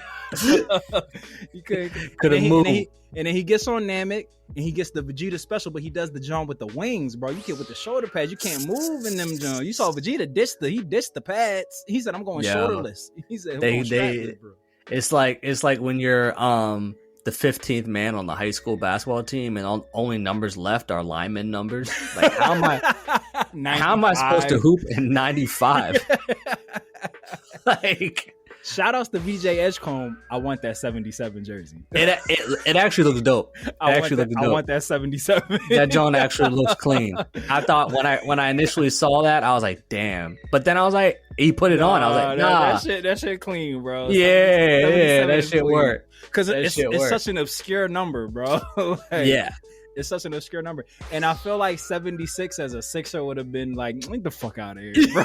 He couldn't move. And then he gets on Namek and he gets the Vegeta special, but he does the jump with the wings, bro. You get with the shoulder pads, you can't move in them jumps. You saw Vegeta ditched the pads. He said, "I'm going shoulderless." He said, bro. It's like when you're the 15th man on the high school basketball team and only numbers left are lineman numbers. Like, how am I supposed to hoop in 95? Like, shout outs to VJ Edgecombe. I want that 77 jersey. It actually looks dope. I want that 77. That John actually looks clean. I thought when I initially saw that, I was like, damn. But then I was like, he put it on. I was like, nah. That shit clean, bro. Yeah, that shit worked. Because it's such an obscure number, bro. It's such an obscure number. And I feel like 76 as a Sixer would have been like, get the fuck out of here, bro.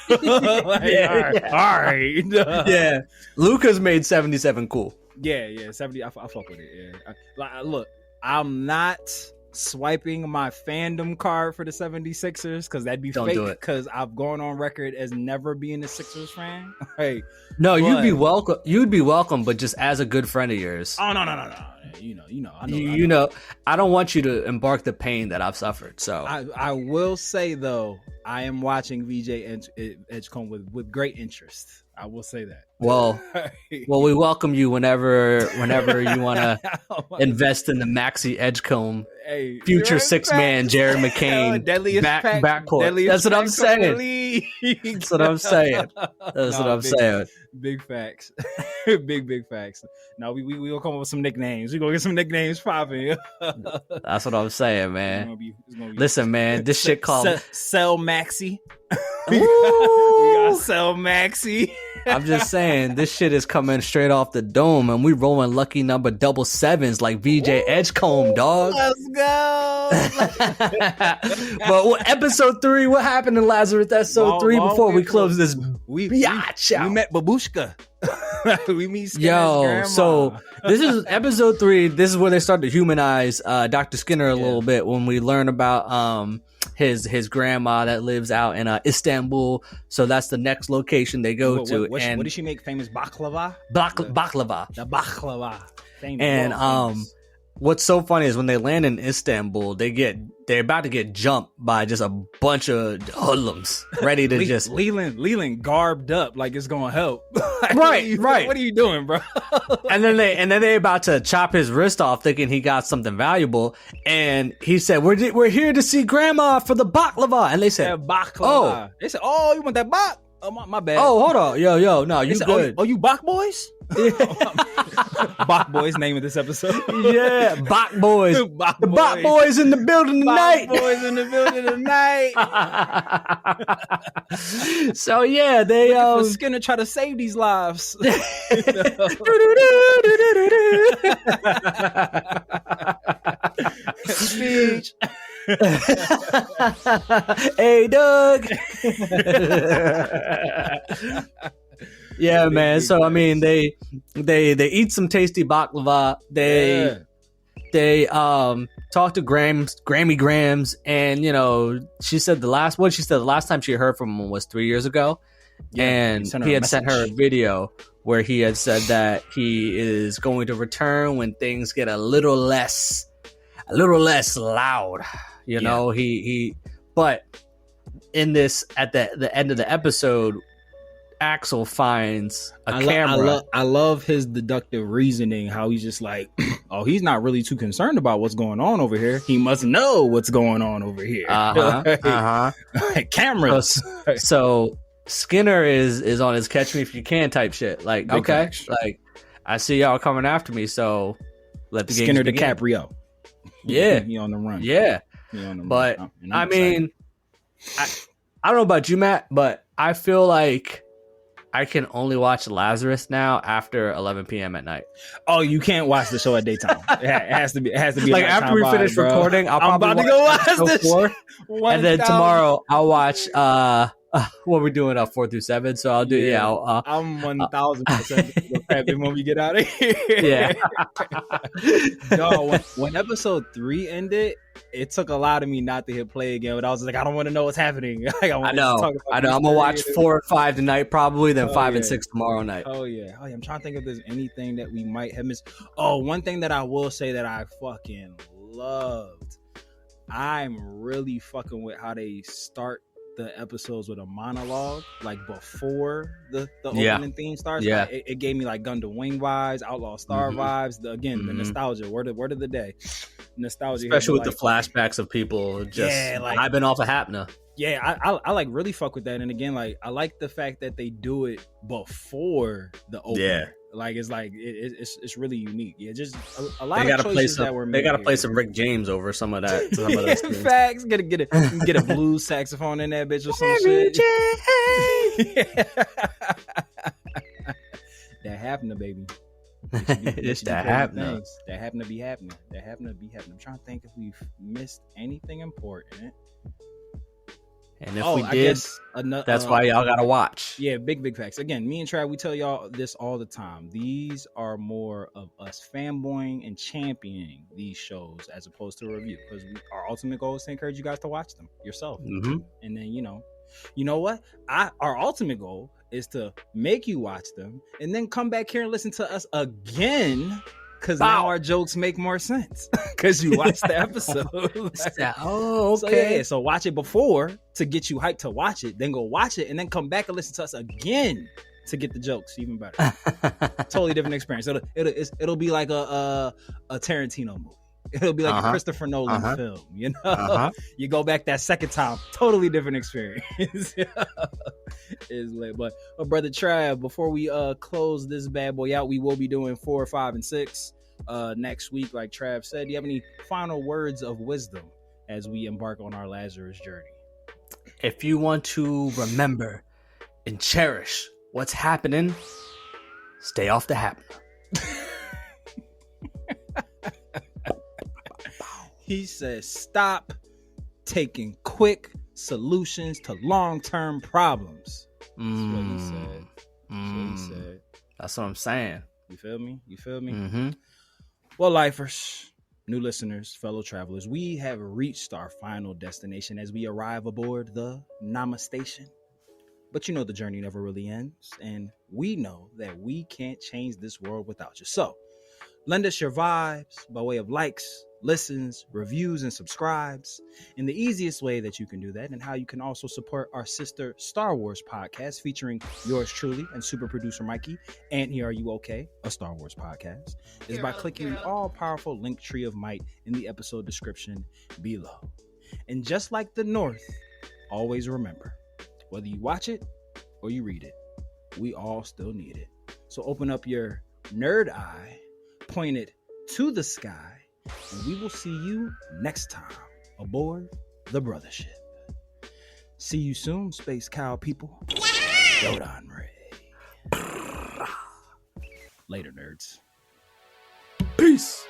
All right. Yeah. Lucas made 77 cool. Yeah, 70. I fuck with it. Yeah. Look, I'm not swiping my fandom card for the 76ers because that'd be fake. Because I've gone on record as never being a Sixers fan. You'd be welcome. You'd be welcome, but just as a good friend of yours. Oh no. You know. I don't want you to embark the pain that I've suffered. So I will say though, I am watching VJ Edgecombe with great interest. I will say that. Well, we welcome you whenever you want to invest in the Maxi Edgecombe future 6-man Jerry McCain backcourt. That's what I'm saying. That's what I'm saying. That's what I'm saying. Big facts. big facts. Now we gonna come up with some nicknames. We gonna get some nicknames popping. That's what I'm saying, man. It's gonna be listen, man, this shit called Sell Maxi. we got Sell Maxi. I'm just saying, this shit is coming straight off the dome, and we rolling lucky number 7s like VJ Edgecombe, dog. Let's go. But episode 3, what happened in Lazarus? Episode 3 before we close this. We met Babushka. We meet Skinner's grandma. So this is episode 3. This is where they start to humanize Dr. Skinner a little bit when we learn about his grandma that lives out in Istanbul. So that's the next location they go to. What did she make famous? Baklava. Baklava. The baklava. Famous. And what's so funny is when they land in Istanbul, they're about to get jumped by just a bunch of hoodlums ready to just Leland garbed up like it's gonna help. Right. What are you doing, bro? and then they about to chop his wrist off, thinking he got something valuable. And he said, "We're here to see Grandma for the baklava." And they said, "Baklava." Oh, they said, "Oh, you want that bak?" Oh, my bad. Oh, hold on. Yo, no, you said, good. Oh, you Bach Boys? Bach Boys, name of this episode. Yeah, Bach Boys. The Bach Boys in the building tonight. Bach Boys in the building tonight. So, yeah, they... Skinner try to save these lives. Speech. Hey, Doug. Yeah, man. So I mean, they eat some tasty baklava. They talk to Grammy Grams, and she said the last time she heard from him was 3 years ago, and he had sent her a video where he had said that he is going to return when things get a little less loud. But in this, at the end of the episode, Axel finds a camera. I love his deductive reasoning, how he's just like, oh, he's not really too concerned about what's going on over here. He must know what's going on over here. Cameras. So Skinner is on his catch me if you can type shit. Like, big okay, action. Like, I see y'all coming after me, so let the Skinner games begin. DiCaprio. Yeah. He on the run. Yeah. But I mean, I don't know about you, Matt, but I feel like I can only watch Lazarus now after 11 p.m. at night. Oh, you can't watch the show at daytime. It has to be like after we finish recording, I'm about to go watch this. And then tomorrow I'll watch what we're doing 4 through 7. So I'll do I'm 1,000% when we get out of here. Yeah. Yo, when episode 3 ended, it took a lot of me not to hit play again, but I was like, I don't want to know what's happening. Like, I know. I'm gonna watch 4 or 5 tonight, probably, then 5 and 6 tomorrow night. Oh yeah. I'm trying to think if there's anything that we might have missed. Oh, one thing that I will say that I fucking loved. I'm really fucking with how they start the episodes with a monologue, like before the opening theme starts. Yeah, like, it gave me like Gundam Wing vibes, Outlaw Star vibes. The nostalgia, word of the day, nostalgia. Especially with the flashbacks of people just I've been off of Hapna. Yeah, I like really fuck with that. And again, like I like the fact that they do it before the opening. Yeah. Like it's like it's really unique. Yeah, just a lot of choices that were made. They got to play some Rick James over some of that. Some of those things. Facts. Get a blues saxophone in that bitch or some shit. That Hapna, baby. It's that Hapna. That Hapna be happening. That Hapna be happening. I'm trying to think if we've missed anything important. And if we did, that's why y'all gotta watch. Yeah, big facts. Again, me and Trav, we tell y'all this all the time. These are more of us fanboying and championing these shows as opposed to a review, because our ultimate goal is to encourage you guys to watch them yourself. And then you know what? Our ultimate goal is to make you watch them and then come back here and listen to us again. Because now our jokes make more sense because you watched the episode. Oh, okay. So watch it before to get you hyped to watch it. Then go watch it and then come back and listen to us again to get the jokes even better. Totally different experience. It'll be like a Tarantino movie. It'll be like a Christopher Nolan film, you know. You go back that second time, totally different experience. Is lit. But brother Trav, before we close this bad boy out, we will be doing 4, 5, and 6 next week. Like Trav said, do you have any final words of wisdom as we embark on our Lazarus journey? If you want to remember and cherish what's happening, stay off the Hapna. He says, stop taking quick solutions to long-term problems. That's what he said. That's what he said. That's what I'm saying. You feel me? You feel me? Mm-hmm. Well, lifers, new listeners, fellow travelers, we have reached our final destination as we arrive aboard the Nama Station. But you know the journey never really ends, and we know that we can't change this world without you. So, lend us your vibes by way of likes, listens, reviews, and subscribes. And the easiest way that you can do that, and how you can also support our sister Star Wars podcast featuring yours truly and super producer Mikey, and Here Are You Okay, a Star Wars podcast, is by clicking the all-powerful link tree of might in the episode description below. And just like the North, always remember, whether you watch it or you read it, we all still need it. So open up your nerd eye, point it to the sky, and we will see you next time aboard the Brothership. See you soon, Space Cow people. Yodan Ray. Later, nerds. Peace.